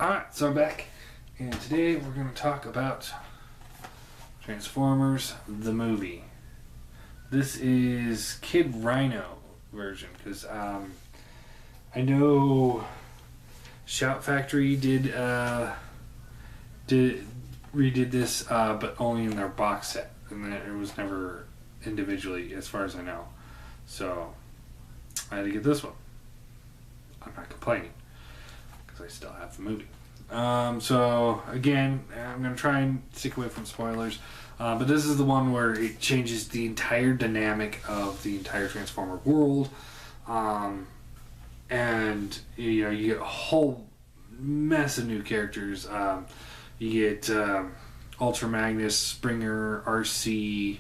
Alright, so I'm back, and today we're going to talk about Transformers, the movie. This is Kid Rhino version, because I know Shout Factory redid this, but only in their box set, and it was never individually, as far as I know. So, I had to get this one. I'm not complaining, because I still have the movie. So again, I'm going to try and stick away from spoilers, but this is the one where it changes the entire dynamic of the entire Transformer world, and you get a whole mess of new characters. You get Ultra Magnus, Springer, RC,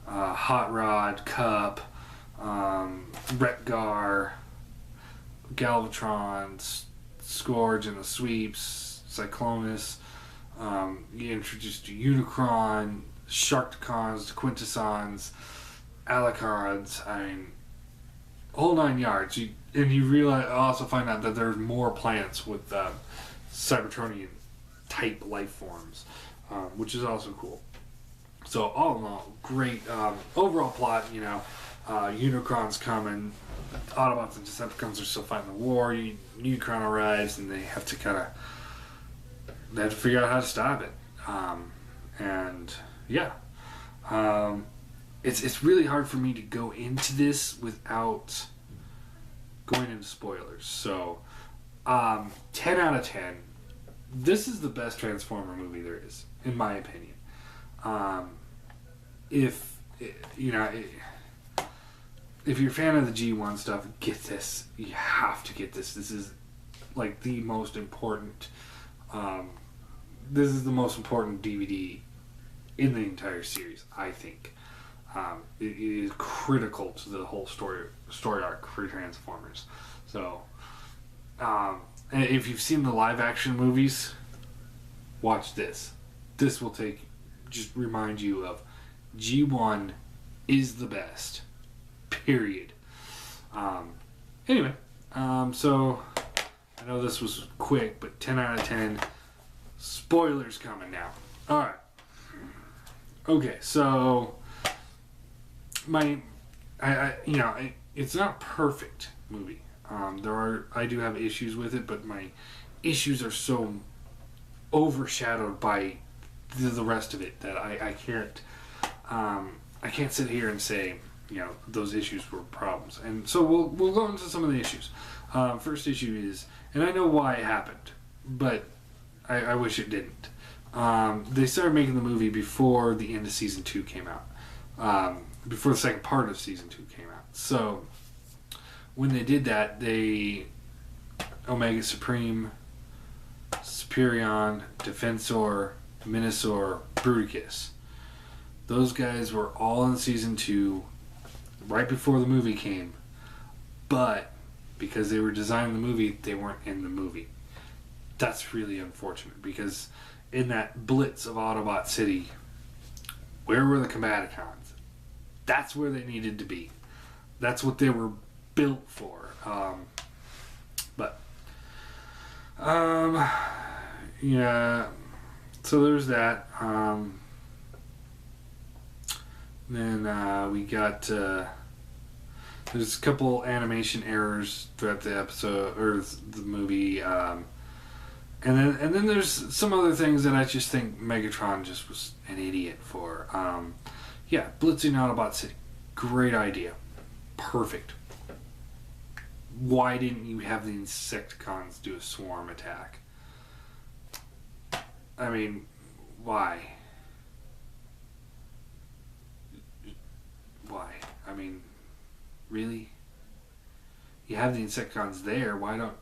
Hot Rod, Cup, Retgar, Galvatron, Scourge and the Sweeps, Cyclonus. You introduced Unicron, Sharkticons, Quintessons, Alucards. I mean, whole 9 yards. You also find out that there's more planets with Cybertronian type life forms, which is also cool. So all in all, great overall plot. Unicron's coming. Autobots and Decepticons are still fighting the war. Unicron arrives, and they have to figure out how to stop it. It's really hard for me to go into this without going into spoilers. So, 10 out of 10. This is the best Transformer movie there is, in my opinion. If you're a fan of the G1 stuff, get this. You have to get this. This is like the most important. This is the most important DVD in the entire series, I think. It is critical to the whole story arc for Transformers. So, if you've seen the live action movies, watch this. This will just remind you of G1 is the best. Period. So I know this was quick, but 10 out of 10. Spoilers coming now. Alright. Okay, so it's not a perfect movie. I do have issues with it, but my issues are so overshadowed by the rest of it that I can't sit here and say those issues were problems. And so we'll go into some of the issues. First issue is, and I know why it happened, but I wish it didn't. They started making the movie before the end of season 2 came out. Before the second part of season 2 came out. So when they did that, Omega Supreme, Superion, Defensor, Minosaur, Bruticus, those guys were all in season 2 right before the movie came, but because they were designing the movie, they weren't in the movie. That's really unfortunate, because in that blitz of Autobot City, where were the Combaticons? That's where they needed to be. That's what they were built for. So there's that. Then we got there's a couple animation errors throughout the episode or the movie, and then there's some other things that I just think Megatron just was an idiot for. Blitzing Autobot City, great idea, perfect. Why didn't you have the Insecticons do a swarm attack? I mean, why? Why? I mean, really? You have the Insecticons there, why don't...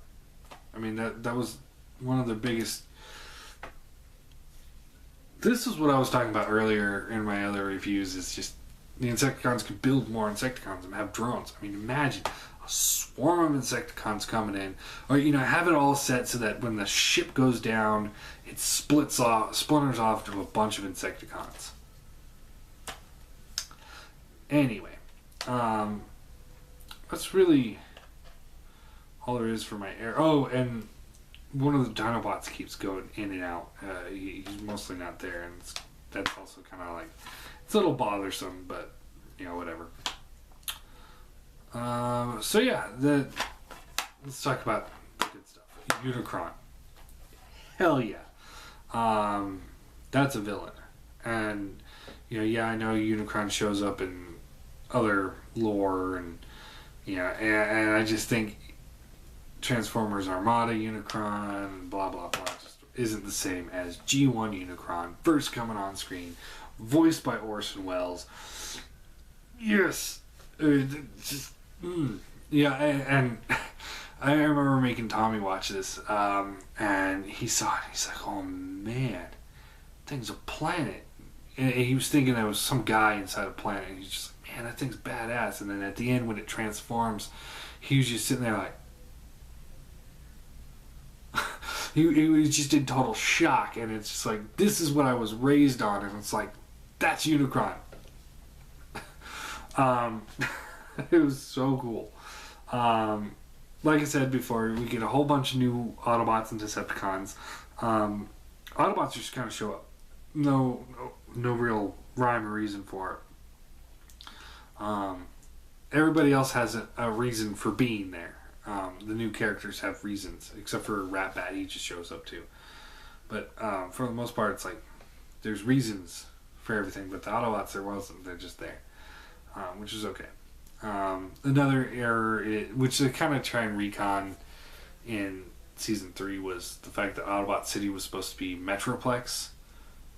I mean, that was one of the biggest... This is what I was talking about earlier in my other reviews, is just the Insecticons could build more Insecticons and have drones. I mean, imagine a swarm of Insecticons coming in. Or, have it all set so that when the ship goes down, it splinters off to a bunch of Insecticons. Anyway, that's really all there is for my air. Oh, and one of the Dinobots keeps going in and out. He's mostly not there, and that's also kind of like, it's a little bothersome, but whatever. So yeah, let's talk about the good stuff. Unicron. Hell yeah. That's a villain. And, I know Unicron shows up in other lore, and, and I just think Transformers Armada Unicron, blah, blah, blah, just isn't the same as G1 Unicron, first coming on screen, voiced by Orson Welles. Yes! Yeah, and I remember making Tommy watch this, and he saw it, and he's like, oh man, thing's a planet. And he was thinking there was some guy inside a planet, and he's just like, man, that thing's badass. And then at the end, when it transforms, he was just sitting there like, he was just in total shock, and it's just like, this is what I was raised on, and it's like, that's Unicron. It was so cool. Like I said before, we get a whole bunch of new Autobots and Decepticons. Autobots just kind of show up. No real rhyme or reason for it. Everybody else has a reason for being there. The new characters have reasons, except for Rat-Bat, he just shows up too. But for the most part, it's like, there's reasons for everything, but the Autobots, there wasn't. They're just there, which is okay. Another error, which they kind of try and recon in season 3, was the fact that Autobot City was supposed to be Metroplex,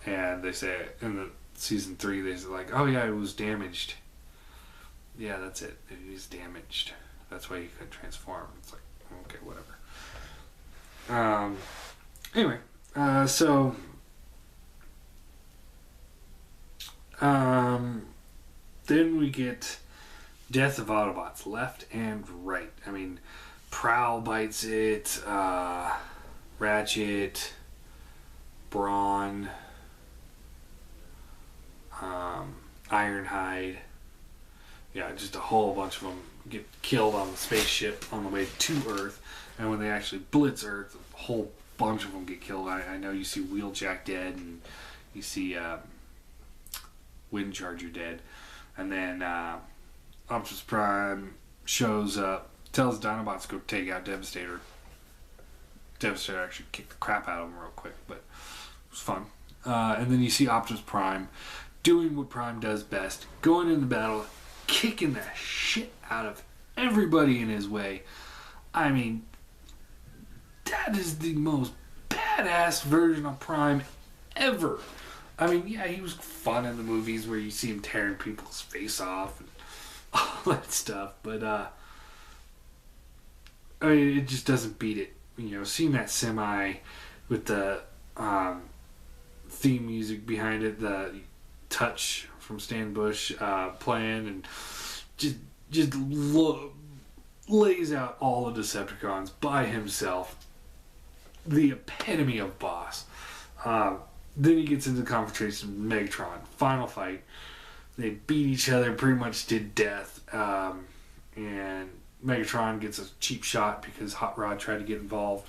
and they say in the season 3 they say like, oh yeah, it was damaged. Yeah, that's it. It was damaged. That's why you couldn't transform. It's like, okay, whatever. Anyway, so then we get Death of Autobots, left and right. I mean, Prowl bites it, Ratchet, Brawn, Ironhide. Yeah, just a whole bunch of them get killed on the spaceship on the way to Earth. And when they actually blitz Earth, a whole bunch of them get killed. I know you see Wheeljack dead, and you see Windcharger dead. And then Optimus Prime shows up, tells Dinobots to go take out Devastator. Devastator actually kicked the crap out of him real quick, but it was fun. And then you see Optimus Prime doing what Prime does best, going into battle, kicking the shit out of everybody in his way. I mean, that is the most badass version of Prime ever. I mean, yeah, he was fun in the movies where you see him tearing people's face off and all that stuff, but I mean, it just doesn't beat it. Seeing that semi with the theme music behind it, the Touch from Stan Bush playing, and just lays out all the Decepticons by himself. The epitome of boss. Then he gets into the confrontation with Megatron. Final fight. They beat each other pretty much to death. And Megatron gets a cheap shot because Hot Rod tried to get involved.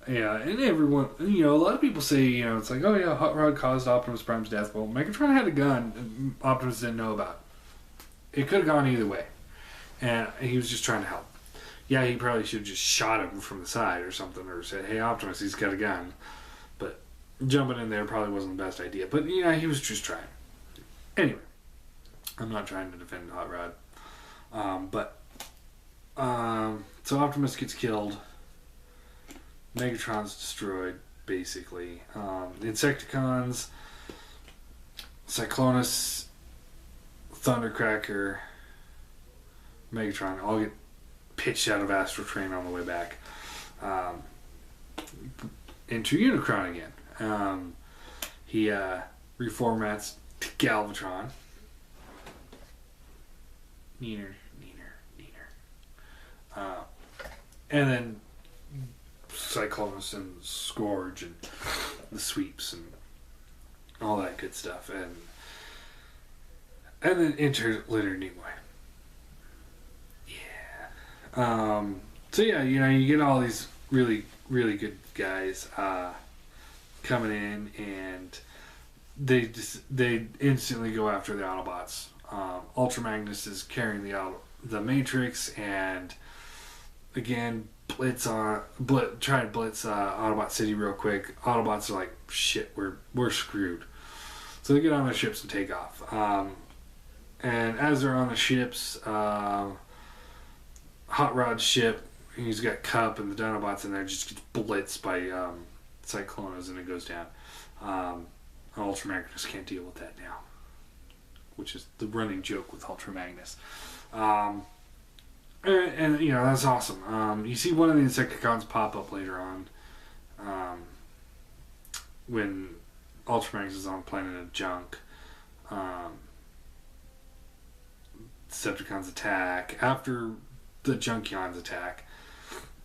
Yeah, and everyone, a lot of people say, it's like, oh yeah, Hot Rod caused Optimus Prime's death. Well, Megatron had a gun and Optimus didn't know about it. It could have gone either way. And he was just trying to help. Yeah, he probably should have just shot him from the side or something, or said, hey, Optimus, he's got a gun. But jumping in there probably wasn't the best idea. But, he was just trying. Anyway, I'm not trying to defend Hot Rod. So Optimus gets killed. Megatron's destroyed, basically. The Insecticons, Cyclonus, Thundercracker, Megatron all get pitched out of Astro Train on the way back. Enter Unicron again. He reformats to Galvatron. Neener. And then Cyclonus and Scourge and the sweeps and all that good stuff. And then enter Leonard Nimoy. Yeah. So yeah, you get all these really really good guys coming in, and they instantly go after the Autobots. Ultra Magnus is carrying the Matrix, and again, try and blitz Autobot City real quick. Autobots are like, shit, we're screwed. So they get on their ships and take off. And as they're on the ships, Hot Rod's ship, he's got Cup and the Dinobots in there, just gets blitzed by Cyclones, and it goes down. Ultra Magnus can't deal with that now, which is the running joke with Ultra Magnus. And you know, that's awesome. You see one of the Insecticons pop up later on when Ultra Magnus is on Planet of Junk. Decepticons attack. After the Junkions attack,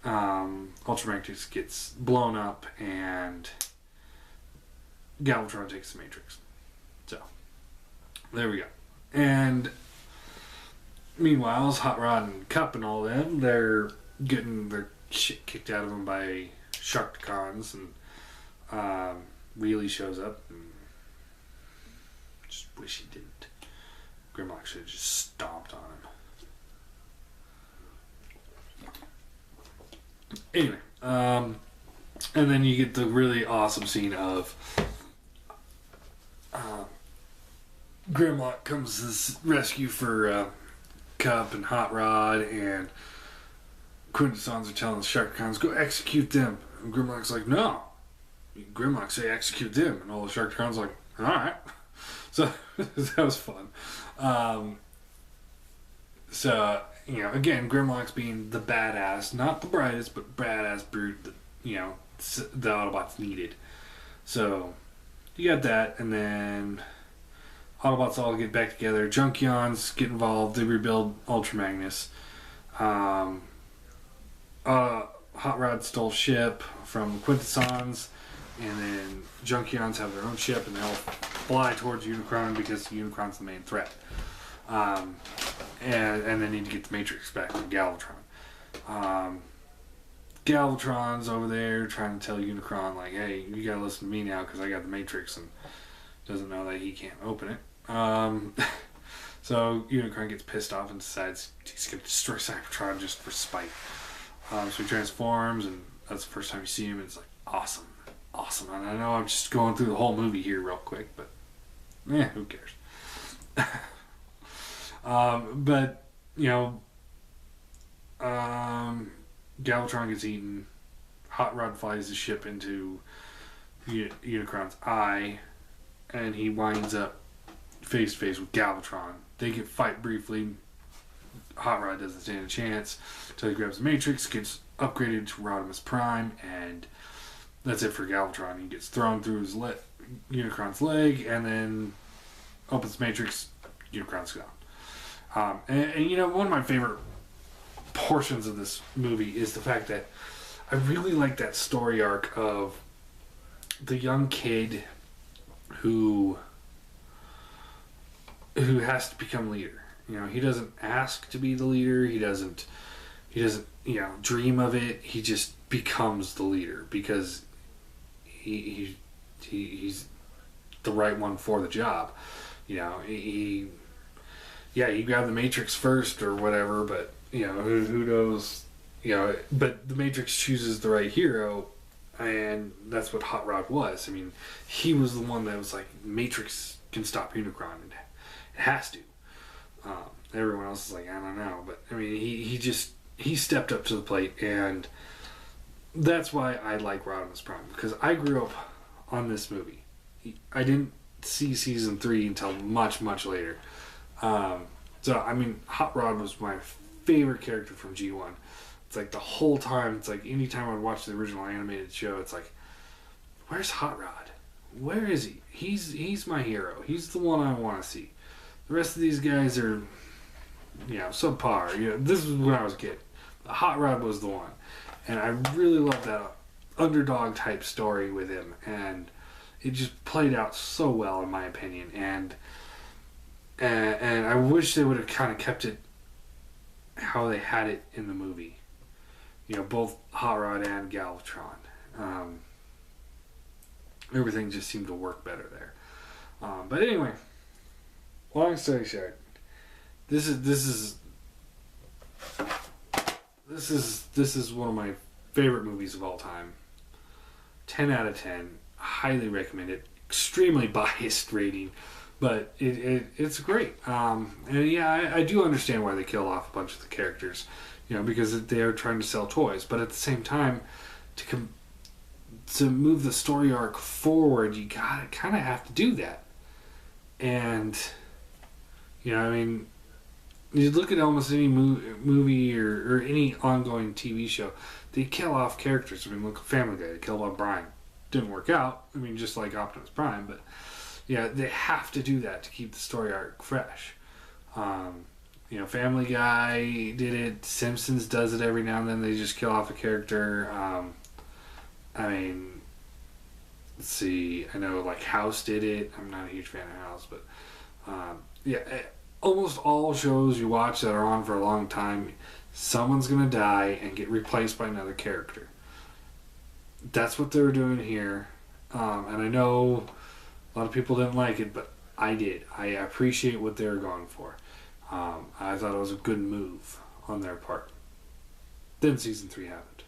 Ultra Magnus gets blown up, and Galvatron takes the Matrix. So, there we go. And meanwhile, Hot Rod and Cup and all them, they're getting their shit kicked out of them by Sharkticons, and Wheelie shows up, and just wish he didn't. Grimlock should have just stomped on him. Anyway, and then you get the really awesome scene of Grimlock comes to this rescue for Cup and Hot Rod, and Quintessons are telling the Sharkticons, go execute them. And Grimlock's like, no. Grimlock say execute them, and all the Sharkticons are like, alright. So that was fun. So, you know, again, Grimlock's being the badass, not the brightest, but badass brute that, you know, the Autobots needed. So, you got that, and then Autobots all get back together. Junkions get involved. They rebuild Ultra Magnus. Hot Rod stole ship from Quintessons, and then Junkions have their own ship, and they all fly towards Unicron because Unicron's the main threat. And they need to get the Matrix back from Galvatron. Galvatron's over there trying to tell Unicron, like, hey, you gotta listen to me now because I got the Matrix, and doesn't know that he can't open it. So Unicron gets pissed off and decides he's gonna destroy Cybertron just for spite. So he transforms, and that's the first time you see him, and it's like, awesome. And I know I'm just going through the whole movie here real quick, but who cares? But, you know, Galvatron gets eaten. Hot Rod flies the ship into Unicron's eye, and he winds up face to face with Galvatron. They get fight briefly. Hot Rod doesn't stand a chance until he grabs the Matrix, gets upgraded to Rodimus Prime, and that's it for Galvatron. He gets thrown through his Unicron's leg, and then opens the Matrix. Unicron's gone. And you know, one of my favorite portions of this movie is the fact that I really like that story arc of the young kid who has to become leader. You know, he doesn't ask to be the leader. He doesn't dream of it. He just becomes the leader because he's the right one for the job. You know, he grabbed the Matrix first or whatever, but you know, who knows? You know, but the Matrix chooses the right hero, and that's what Hot Rod was. I mean, he was the one that was like, Matrix can stop Unicron. It has to. Everyone else is like, I don't know. But, I mean, he stepped up to the plate, and that's why I like Rodimus Prime, because I grew up on this movie. I didn't see season 3 until much, much later. So, I mean, Hot Rod was my favorite character from G1. It's like the whole time, it's like anytime I'd watch the original animated show, it's like, where's Hot Rod? Where is he? He's my hero. He's the one I want to see. The rest of these guys are, you know, subpar. You know, this was when I was a kid. Hot Rod was the one. And I really loved that underdog type story with him. And it just played out so well, in my opinion. And I wish they would have kind of kept it how they had it in the movie. both Hot Rod and Galvatron. Everything just seemed to work better there. But anyway, long story short, this is one of my favorite movies of all time. 10 out of 10. Highly recommend it. Extremely biased rating, but it's great. And yeah, I do understand why they killed off a bunch of the characters, because they are trying to sell toys. But at the same time, to move the story arc forward, you kind of have to do that. And I mean, you look at almost any movie or any ongoing TV show, they kill off characters. I mean, look at Family Guy. They killed off Brian. Didn't work out. I mean, just like Optimus Prime, but yeah, they have to do that to keep the story arc fresh. Family Guy did it. Simpsons does it every now and then. They just kill off a character. I mean, let's see. I know like House did it. I'm not a huge fan of House, but yeah, almost all shows you watch that are on for a long time, someone's gonna die and get replaced by another character. That's what they were doing here, and I know a lot of people didn't like it, but I did. I appreciate what they were going for. I thought it was a good move on their part. Then season 3 happened.